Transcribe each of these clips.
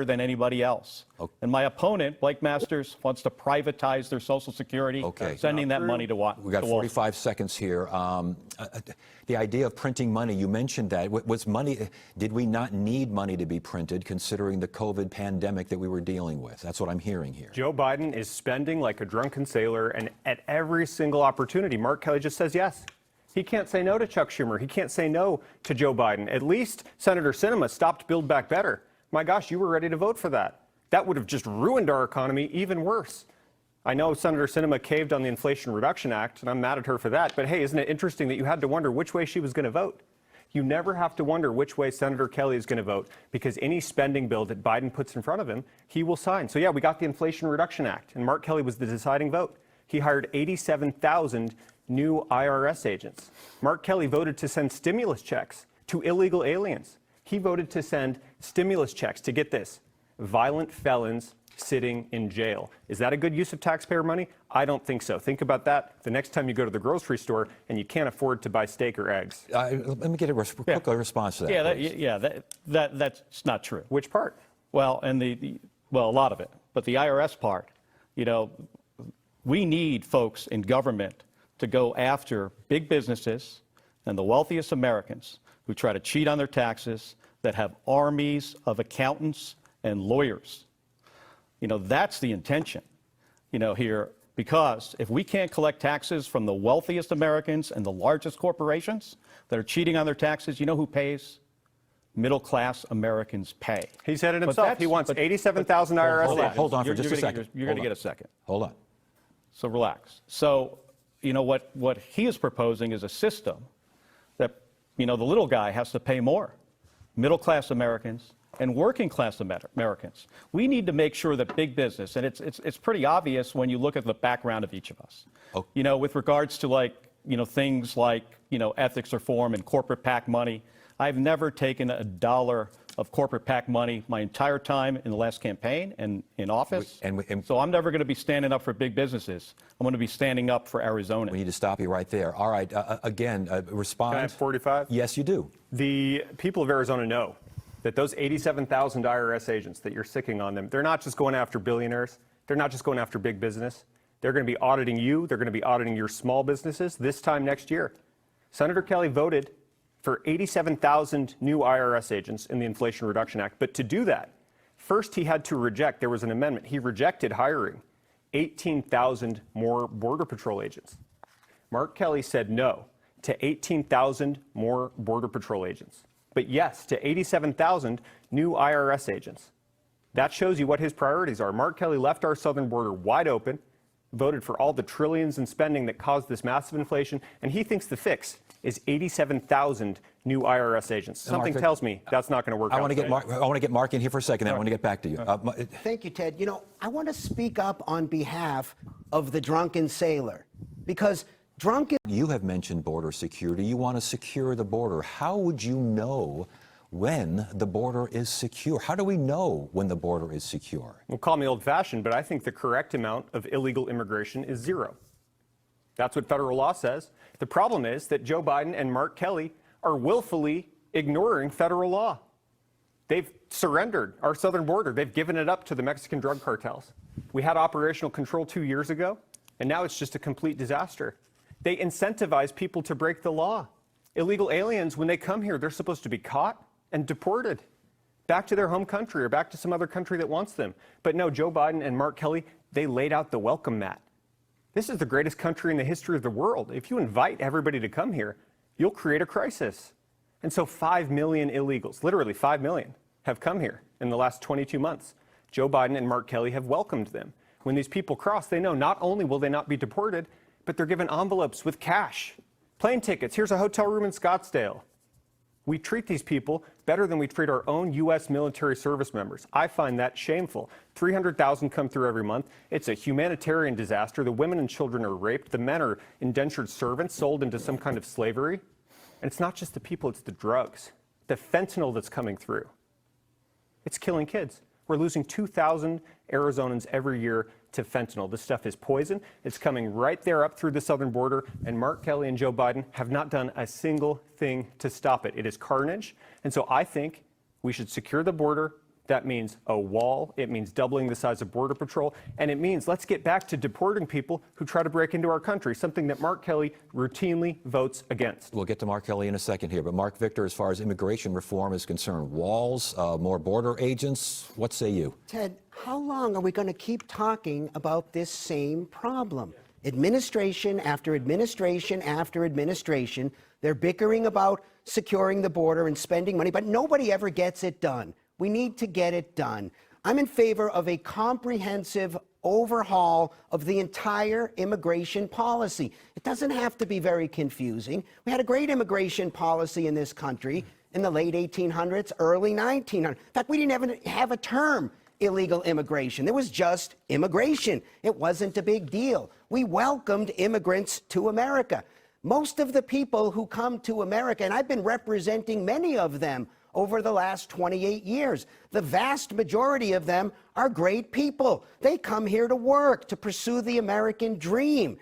than anybody else. Okay. And my opponent, Blake Masters, wants to privatize their Social Security, sending that money to Wall. We got 45 seconds here. The idea of printing money, you mentioned that. Was money? Did we not need money to be printed, considering the COVID pandemic that we were dealing with? That's what I'm hearing here. Joe Biden is spending like a drunken sailor, and at every single opportunity, Mark Kelly just says yes. He can't say no to Chuck Schumer. He can't say no to Joe Biden. At least Senator Sinema stopped Build Back Better. My gosh, you were ready to vote for that. That would have just ruined our economy even worse. I know Senator Sinema caved on the Inflation Reduction Act, and I'm mad at her for that. But hey, isn't it interesting that you had to wonder which way she was going to vote? You never have to wonder which way Senator Kelly is going to vote, because any spending bill that Biden puts in front of him, he will sign. So yeah, we got the Inflation Reduction Act, and Mark Kelly was the deciding vote. He hired 87,000 new IRS agents. Mark Kelly voted to send stimulus checks to illegal aliens. He voted to send stimulus checks to, get this, violent felons sitting in jail. Is that a good use of taxpayer money? I don't think so. Think about that the next time you go to the grocery store and you can't afford to buy steak or eggs. Let me get a quick response to that. That's not true. Which part? Well, and a lot of it. But the IRS part, we need folks in government to go after big businesses and the wealthiest Americans who try to cheat on their taxes, that have armies of accountants and lawyers. That's the intention, here, because if we can't collect taxes from the wealthiest Americans and the largest corporations that are cheating on their taxes, you know who pays? Middle-class Americans pay. He said it himself. He wants 87,000 IRS agents. Hold on for just a second. You're going to get a second. Hold on. So relax. So, what he is proposing is a system that, the little guy has to pay more. Middle-class Americans and working-class Americans. We need to make sure that big business, and it's pretty obvious when you look at the background of each of us. Okay. With regards to things like, ethics reform and corporate PAC money. I've never taken $1 of corporate PAC money my entire time in the last campaign and in office. So I'm never going to be standing up for big businesses. I'm going to be standing up for Arizona. We need to stop you right there. All right. Again, respond. Can I have 45? Yes, you do. The people of Arizona know that those 87,000 IRS agents that you're sicking on them, they're not just going after billionaires. They're not just going after big business. They're going to be auditing you. They're going to be auditing your small businesses this time next year. Senator Kelly voted for 87,000 new IRS agents in the Inflation Reduction Act. But to do that, first he had to reject, there was an amendment, he rejected hiring 18,000 more Border Patrol agents. Mark Kelly said no to 18,000 more Border Patrol agents, but yes to 87,000 new IRS agents. That shows you what his priorities are. Mark Kelly left our southern border wide open, voted for all the trillions in spending that caused this massive inflation, and he thinks the fix is 87,000 new IRS agents. Something tells me that's not going to work out. I want to get Mark in here for a second, then I want to get back to you. Thank you, Ted. I want to speak up on behalf of the drunken sailor, because You have mentioned border security. You want to secure the border. How would you know when the border is secure? How do we know when the border is secure? Well, call me old-fashioned, but I think the correct amount of illegal immigration is 0. That's what federal law says. The problem is that Joe Biden and Mark Kelly are willfully ignoring federal law. They've surrendered our southern border. They've given it up to the Mexican drug cartels. We had operational control 2 years ago, and now it's just a complete disaster. They incentivize people to break the law. Illegal aliens, when they come here, they're supposed to be caught and deported back to their home country or back to some other country that wants them. But no, Joe Biden and Mark Kelly, they laid out the welcome mat. This is the greatest country in the history of the world. If you invite everybody to come here, you'll create a crisis. And so 5 million illegals, literally 5 million, have come here in the last 22 months. Joe Biden and Mark Kelly have welcomed them. When these people cross, they know not only will they not be deported, but they're given envelopes with cash, plane tickets. Here's a hotel room in Scottsdale. We treat these people better than we treat our own U.S. military service members. I find that shameful. 300,000 come through every month. It's a humanitarian disaster. The women and children are raped. The men are indentured servants sold into some kind of slavery. And it's not just the people, it's the drugs, the fentanyl that's coming through. It's killing kids. We're losing 2,000 Arizonans every year to fentanyl. This stuff is poison. It's coming right there up through the southern border, and Mark Kelly and Joe Biden have not done a single thing to stop it. It is carnage, and so I think we should secure the border, That means a wall. It means doubling the size of Border Patrol. And it means let's get back to deporting people who try to break into our country, something that Mark Kelly routinely votes against. We'll get to Mark Kelly in a second here. But Mark Victor, as far as immigration reform is concerned, walls, more border agents, what say you? Ted, how long are we going to keep talking about this same problem? Administration after administration after administration, they're bickering about securing the border and spending money, but nobody ever gets it done. We need to get it done. I'm in favor of a comprehensive overhaul of the entire immigration policy. It doesn't have to be very confusing. We had a great immigration policy in this country in the late 1800s, early 1900s. In fact, we didn't even have a term, illegal immigration. There was just immigration. It wasn't a big deal. We welcomed immigrants to America. Most of the people who come to America, and I've been representing many of them over the last 28 years. The vast majority of them are great people. They come here to work, to pursue the American dream.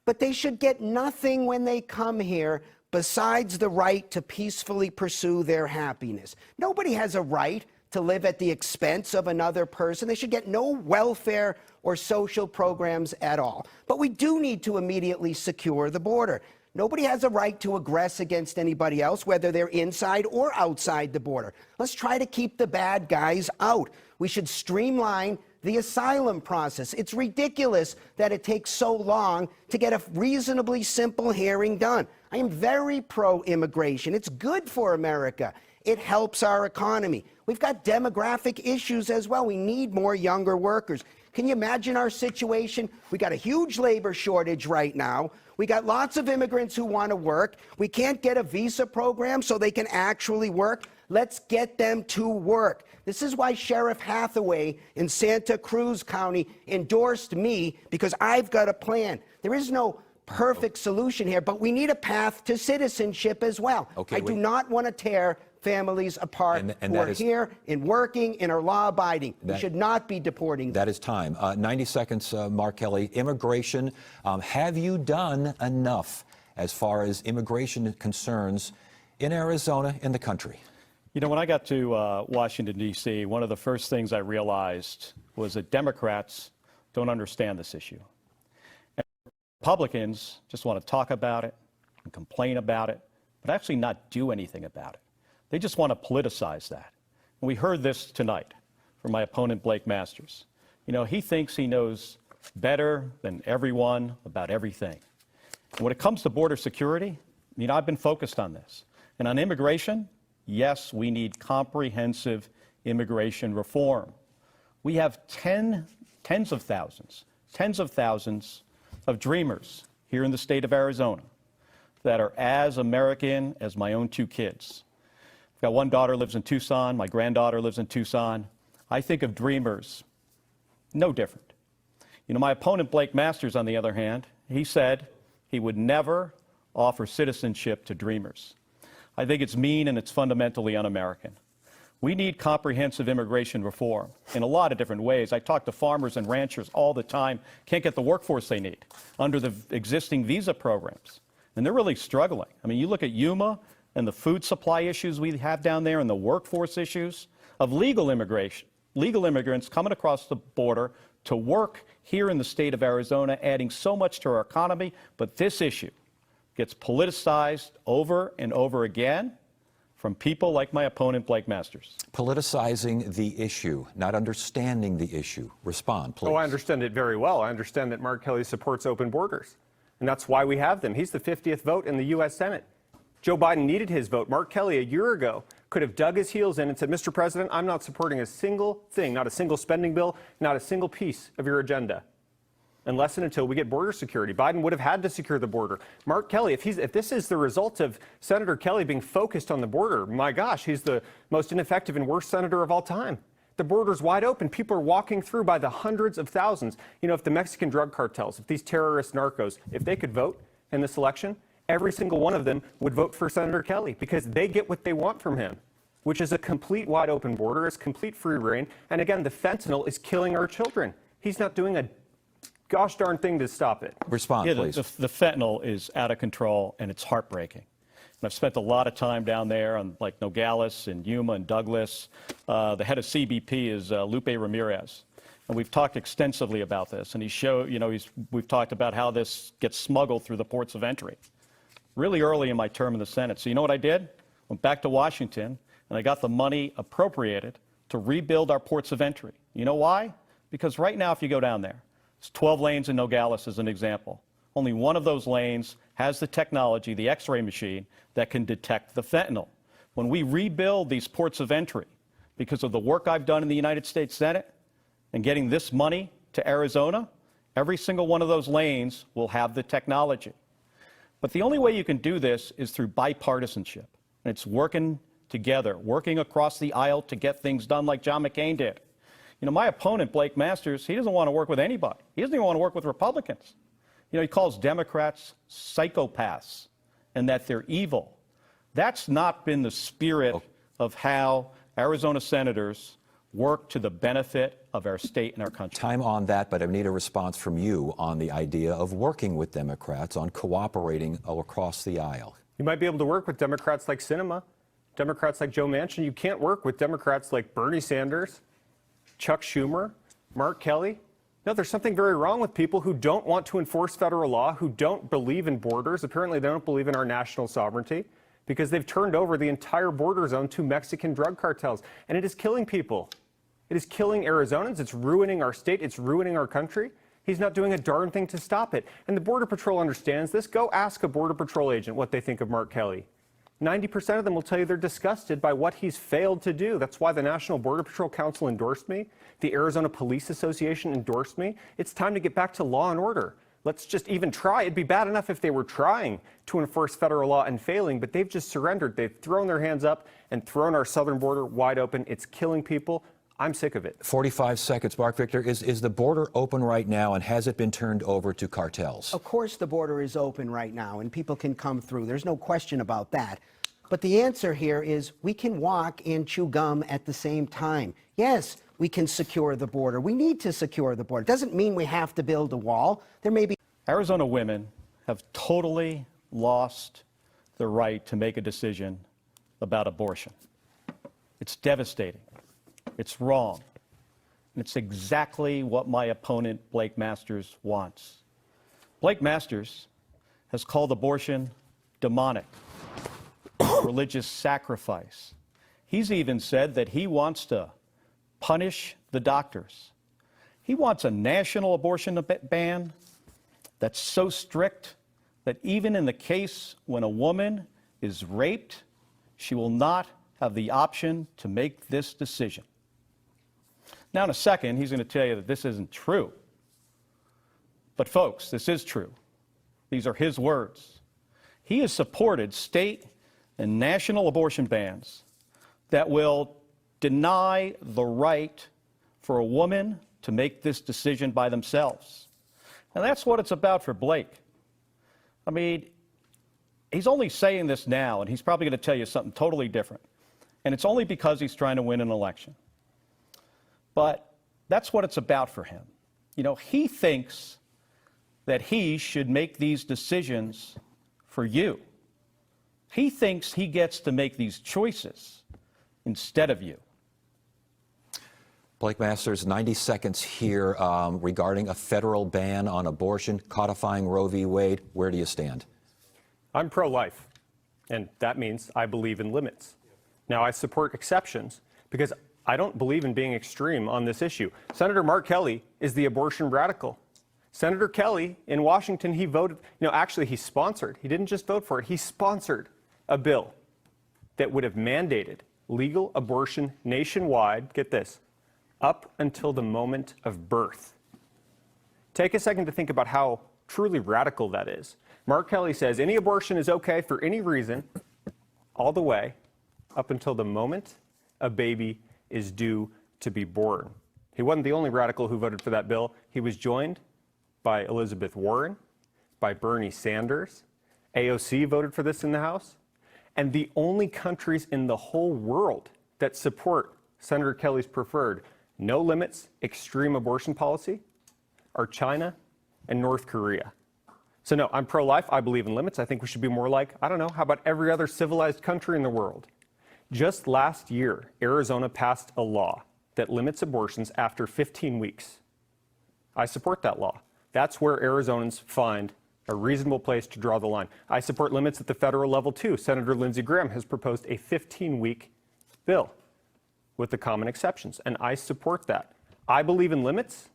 But they should get nothing when they come here besides the right to peacefully pursue their happiness. Nobody has a right to live at the expense of another person. They should get no welfare or social programs at all. But we do need to immediately secure the border. Nobody has a right to aggress against anybody else, whether they're inside or outside the border. Let's try to keep the bad guys out. We should streamline the asylum process. It's ridiculous that it takes so long to get a reasonably simple hearing done. I am very pro-immigration. It's good for America. It helps our economy. We've got demographic issues as well. We need more younger workers. Can you imagine our situation? We got a huge labor shortage right now. We got lots of immigrants who want to work. We can't get a visa program so they can actually work. Let's get them to work. This is why Sheriff Hathaway in Santa Cruz County endorsed me, because I've got a plan. There is no perfect solution here, but we need a path to citizenship as well. Okay, I do not want to tear families apart And who that are is- here and working and are law-abiding. We That- should not be deporting them. That is time. 90 seconds, Mark Kelly. Immigration, have you done enough as far as immigration concerns in Arizona, in the country? You know, when I got to Washington, D.C., one of the first things I realized was that Democrats don't understand this issue. And Republicans just want to talk about it and complain about it, but actually not do anything about it. They just want to politicize that. And we heard this tonight from my opponent, Blake Masters. You know, he thinks he knows better than everyone about everything. And when it comes to border security, you know, I've been focused on this. And on immigration, yes, we need comprehensive immigration reform. We have tens of thousands of dreamers here in the state of Arizona that are as American as my own two kids. I've got one daughter lives in Tucson. My granddaughter lives in Tucson. I think of dreamers no different. You know, my opponent, Blake Masters, on the other hand, he said he would never offer citizenship to dreamers. I think it's mean and it's fundamentally un-American. We need comprehensive immigration reform in a lot of different ways. I talk to farmers and ranchers all the time, can't get the workforce they need under the existing visa programs. And they're really struggling. I mean, you look at Yuma and the food supply issues we have down there and the workforce issues of legal immigration, legal immigrants coming across the border to work here in the state of Arizona, adding so much to our economy. But this issue gets politicized over and over again from people like my opponent, Blake Masters. Politicizing the issue, not understanding the issue. Respond, please. Oh, I understand it very well. I understand that Mark Kelly supports open borders, and that's why we have them. He's the 50th vote in the U.S. Senate. Joe Biden needed his vote. Mark Kelly, a year ago, could have dug his heels in and said, Mr. President, I'm not supporting a single thing, not a single spending bill, not a single piece of your agenda, unless and until we get border security. Biden would have had to secure the border. Mark Kelly, if this is the result of Senator Kelly being focused on the border, my gosh, he's the most ineffective and worst senator of all time. The border's wide open. People are walking through by the hundreds of thousands. You know, if the Mexican drug cartels, if these terrorist narcos, if they could vote in this election, every single one of them would vote for Senator Kelly because they get what they want from him, which is a complete wide open border, is complete free reign. And again, the fentanyl is killing our children. He's not doing a gosh darn thing to stop it. Respond, Yeah, please. the fentanyl is out of control and it's heartbreaking. And I've spent a lot of time down there on like Nogales and Yuma and Douglas. The head of CBP is Lupe Ramirez. And we've talked extensively about this. And we've talked about how this gets smuggled through the ports of entry. Really early in my term in the Senate. So you know what I did? Went back to Washington, and I got the money appropriated to rebuild our ports of entry. You know why? Because right now, if you go down there, it's 12 lanes in Nogales as an example. Only one of those lanes has the technology, the X-ray machine, that can detect the fentanyl. When we rebuild these ports of entry, because of the work I've done in the United States Senate and getting this money to Arizona, every single one of those lanes will have the technology. But the only way you can do this is through bipartisanship. And it's working together, working across the aisle to get things done like John McCain did. You know, my opponent, Blake Masters, he doesn't want to work with anybody. He doesn't even want to work with Republicans. You know, he calls Democrats psychopaths and that they're evil. That's not been the spirit of how Arizona senators work to the benefit of our state and our country. Time on that, but I need a response from you on the idea of working with Democrats on cooperating across the aisle. You might be able to work with Democrats like Sinema, Democrats like Joe Manchin. You can't work with Democrats like Bernie Sanders, Chuck Schumer, Mark Kelly. No, there's something very wrong with people who don't want to enforce federal law, who don't believe in borders. Apparently, they don't believe in our national sovereignty because they've turned over the entire border zone to Mexican drug cartels. And it is killing people. It is killing Arizonans. It's ruining our state. It's ruining our country. He's not doing a darn thing to stop it. And the Border Patrol understands this. Go ask a Border Patrol agent what they think of Mark Kelly. 90% of them will tell you they're disgusted by what he's failed to do. That's why the National Border Patrol Council endorsed me. The Arizona Police Association endorsed me. It's time to get back to law and order. Let's just even try. It'd be bad enough if they were trying to enforce federal law and failing, but they've just surrendered. They've thrown their hands up and thrown our southern border wide open. It's killing people. I'm sick of it. 45 seconds. Mark Victor, is the border open right now, and has it been turned over to cartels? Of course the border is open right now, and people can come through. There's no question about that. But the answer here is we can walk and chew gum at the same time. Yes, we can secure the border. We need to secure the border. It doesn't mean we have to build a wall. There may be... Arizona women have totally lost the right to make a decision about abortion. It's devastating. It's wrong. And it's exactly what my opponent, Blake Masters, wants. Blake Masters has called abortion demonic, religious sacrifice. He's even said that he wants to punish the doctors. He wants a national abortion ban that's so strict that even in the case when a woman is raped, she will not have the option to make this decision. Now, in a second, he's going to tell you that this isn't true. But folks, this is true. These are his words. He has supported state and national abortion bans that will deny the right for a woman to make this decision by themselves. And that's what it's about for Blake. I mean, he's only saying this now, and he's probably going to tell you something totally different. And it's only because he's trying to win an election. But that's what it's about for him. You know, he thinks that he should make these decisions for you. He thinks he gets to make these choices instead of you. Blake Masters, 90 seconds here regarding a federal ban on abortion, codifying Roe v. Wade. Where do you stand? I'm pro-life, and that means I believe in limits. Now, I support exceptions because I don't believe in being extreme on this issue. Senator Mark Kelly is the abortion radical. Senator Kelly in Washington, he voted, actually he sponsored, he didn't just vote for it, he sponsored a bill that would have mandated legal abortion nationwide, get this, up until the moment of birth. Take a second to think about how truly radical that is. Mark Kelly says any abortion is okay for any reason, all the way up until the moment a baby is due to be born. He wasn't the only radical who voted for that bill. He was joined by Elizabeth Warren, by Bernie Sanders. AOC voted for this in the House. And the only countries in the whole world that support Senator Kelly's preferred no limits extreme abortion policy are China and North Korea. So no, I'm pro-life. I believe in limits. I think we should be more like, I don't know, how about every other civilized country in the world? Just last year, Arizona passed a law that limits abortions after 15 weeks. I support that law. That's where Arizonans find a reasonable place to draw the line. I support limits at the federal level too. Senator Lindsey Graham has proposed a 15-week bill with the common exceptions, and I support that. I believe in limits.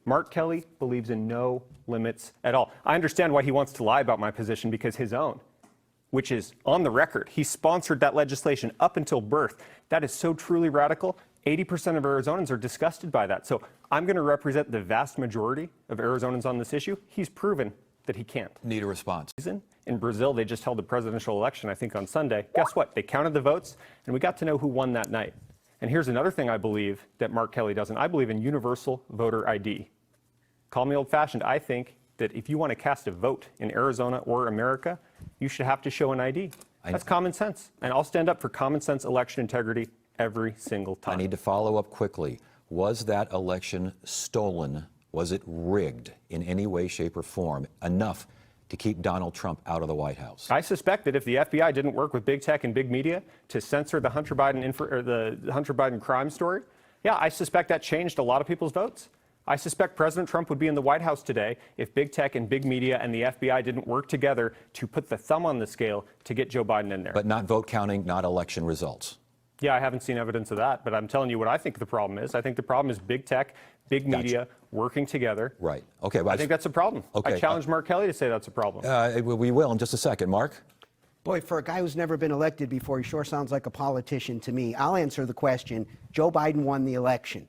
Mark Kelly believes in no limits at all. I understand why he wants to lie about my position, because his own, which is on the record, he sponsored that legislation up until birth. That is so truly radical. 80% of Arizonans are disgusted by that. So I'm going to represent the vast majority of Arizonans on this issue. He's proven that he can't. Need a response. In Brazil, they just held a presidential election, I think, on Sunday. Guess what? They counted the votes, and we got to know who won that night. And here's another thing I believe that Mark Kelly doesn't. I believe in universal voter ID. Call me old-fashioned. I think that if you want to cast a vote in Arizona or America, you should have to show an ID. That's common sense. And I'll stand up for common sense election integrity every single time. I need to follow up quickly. Was that election stolen? Was it rigged in any way, shape, or form enough to keep Donald Trump out of the White House? I suspect that if the FBI didn't work with big tech and big media to censor the Hunter Biden crime story, yeah, I suspect that changed a lot of people's votes. I suspect President Trump would be in the White House today if big tech and big media and the FBI didn't work together to put the thumb on the scale to get Joe Biden in there. But not vote counting, not election results. Yeah, I haven't seen evidence of that, but I'm telling you what I think the problem is. I think the problem is big tech, big media working together. Right. Okay. I think that's a problem. Okay. I challenge Mark Kelly to say that's a problem. We will in just a second. Mark? Boy, for a guy who's never been elected before, he sure sounds like a politician to me. I'll answer the question. Joe Biden won the election.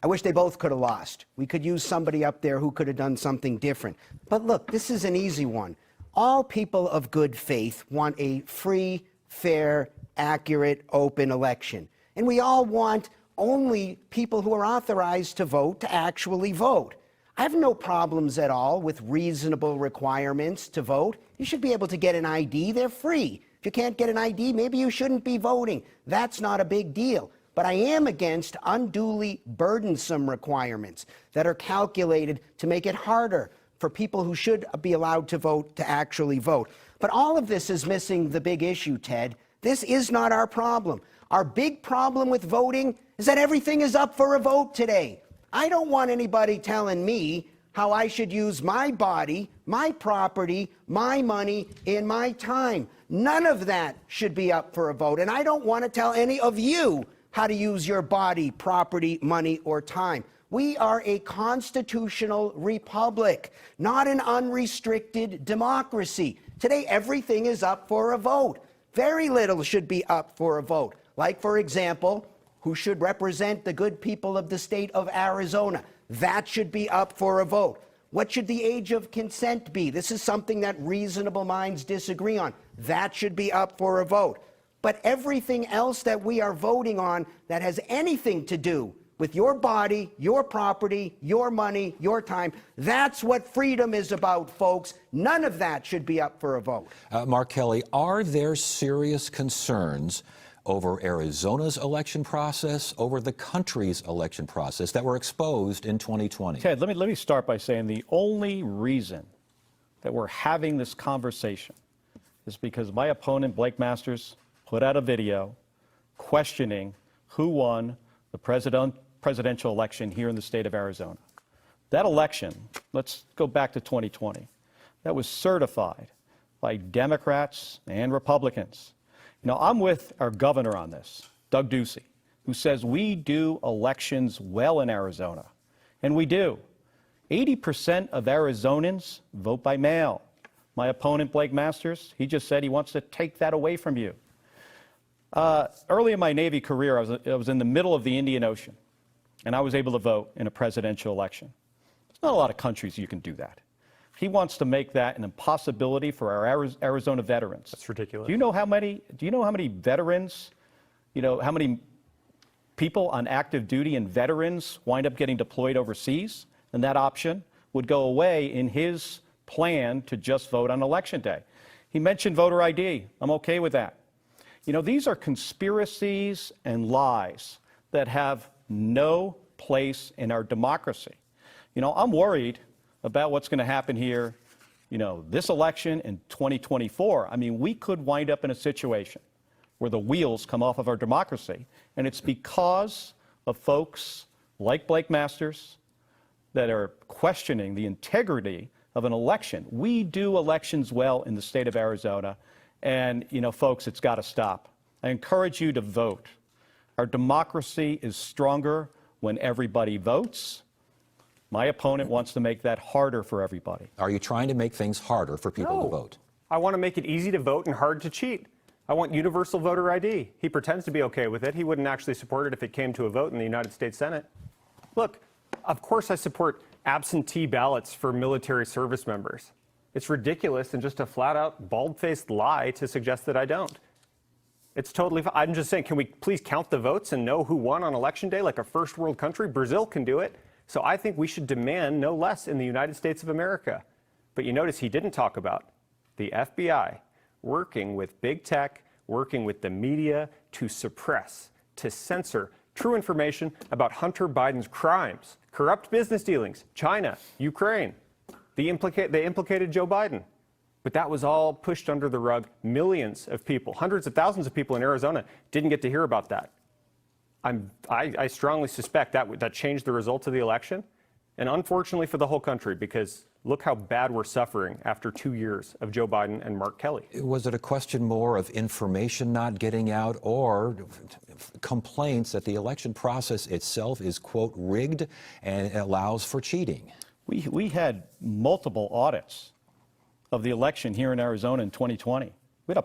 I wish they both could have lost. We could use somebody up there who could have done something different. But look, this is an easy one. All people of good faith want a free, fair, accurate, open election. And we all want only people who are authorized to vote to actually vote. I have no problems at all with reasonable requirements to vote. You should be able to get an ID. They're free. If you can't get an ID, maybe you shouldn't be voting. That's not a big deal. But I am against unduly burdensome requirements that are calculated to make it harder for people who should be allowed to vote to actually vote. But all of this is missing the big issue, Ted. This is not our problem. Our big problem with voting is that everything is up for a vote today. I don't want anybody telling me how I should use my body, my property, my money, and my time. None of that should be up for a vote. And I don't want to tell any of you how to use your body, property, money, or time. We are a constitutional republic, not an unrestricted democracy. Today, everything is up for a vote. Very little should be up for a vote. Like, for example, who should represent the good people of the state of Arizona? That should be up for a vote. What should the age of consent be? This is something that reasonable minds disagree on. That should be up for a vote. But everything else that we are voting on that has anything to do with your body, your property, your money, your time, that's what freedom is about, folks. None of that should be up for a vote. Mark Kelly, are there serious concerns over Arizona's election process, over the country's election process that were exposed in 2020? Ted, let me start by saying the only reason that we're having this conversation is because my opponent, Blake Masters, put out a video questioning who won the presidential election here in the state of Arizona. That election, let's go back to 2020, that was certified by Democrats and Republicans. You know, I'm with our governor on this, Doug Ducey, who says we do elections well in Arizona. And we do. 80% of Arizonans vote by mail. My opponent, Blake Masters, he just said he wants to take that away from you. Early in my Navy career, I was in the middle of the Indian Ocean, and I was able to vote in a presidential election. There's not a lot of countries you can do that. He wants to make that an impossibility for our Arizona veterans. That's ridiculous. Do you know how many veterans, how many people on active duty and veterans wind up getting deployed overseas? And that option would go away in his plan to just vote on election day. He mentioned voter ID. I'm okay with that. These are conspiracies and lies that have no place in our democracy. I'm worried about what's going to happen here, this election in 2024, I mean, we could wind up in a situation where the wheels come off of our democracy, and it's because of folks like Blake Masters that are questioning the integrity of an election. We do elections well in the state of Arizona, and, folks, it's got to stop. I encourage you to vote. Our democracy is stronger when everybody votes. My opponent wants to make that harder for everybody. Are you trying to make things harder for people to vote? I want to make it easy to vote and hard to cheat. I want universal voter ID. He pretends to be okay with it. He wouldn't actually support it if it came to a vote in the United States Senate. Look, of course I support absentee ballots for military service members. It's ridiculous and just a flat-out, bald-faced lie to suggest that I don't. It's totally fine. I'm just saying, can we please count the votes and know who won on Election Day like a first world country? Brazil can do it. So I think we should demand no less in the United States of America. But you notice he didn't talk about the FBI working with big tech, working with the media to suppress, to censor true information about Hunter Biden's crimes, corrupt business dealings, China, Ukraine. They implicated Joe Biden. But that was all pushed under the rug. Millions of people, hundreds of thousands of people in Arizona didn't get to hear about that. I strongly suspect that changed the results of the election, and unfortunately for the whole country, because look how bad we're suffering after 2 years of Joe Biden and Mark Kelly. Was it a question more of information not getting out or complaints that the election process itself is, quote, rigged and allows for cheating? We had multiple audits of the election here in Arizona in 2020. We had a